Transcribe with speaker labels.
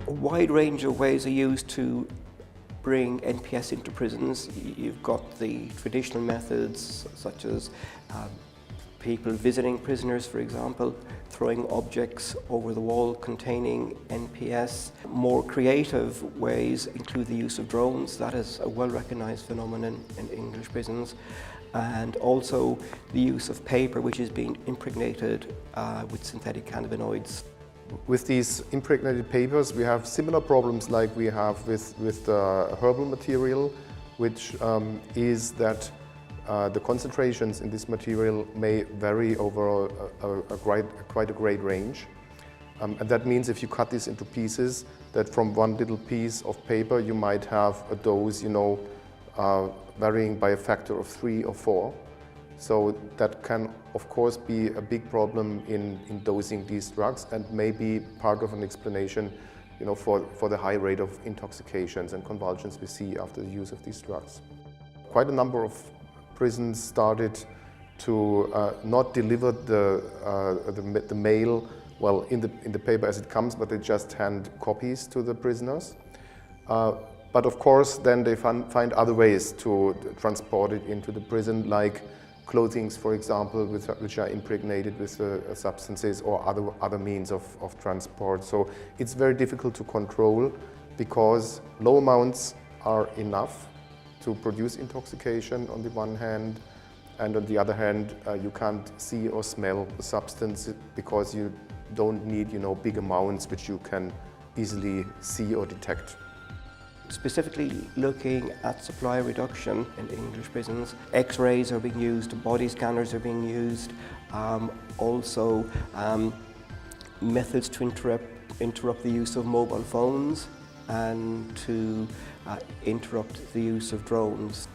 Speaker 1: A wide range of ways are used to bring NPS into prisons. You've got the traditional methods such as people visiting prisoners, for example, throwing objects over the wall containing NPS. More creative ways include the use of drones. That is a well-recognised phenomenon in English prisons. And also the use of paper which is being impregnated with synthetic cannabinoids.
Speaker 2: With these impregnated papers, we have similar problems like we have with the herbal material, which is that the concentrations in this material may vary over quite a great range. And that means if you cut this into pieces, that from one little piece of paper you might have a dose, varying by a factor of 3 or 4. So that can, of course, be a big problem in dosing these drugs and may be part of an explanation for the high rate of intoxications and convulsions we see after the use of these drugs. Quite a number of prisons started to not deliver the mail in the paper as it comes, but they just hand copies to the prisoners. But of course, then they find other ways to transport it into the prison, like clothings, for example, which are impregnated with substances or other means of transport. So it's very difficult to control because low amounts are enough to produce intoxication on the one hand, and on the other hand, you can't see or smell the substance because you don't need, big amounts which you can easily see or detect.
Speaker 1: Specifically looking at supply reduction in English prisons, X-rays are being used, body scanners are being used, also methods to interrupt the use of mobile phones and to interrupt the use of drones.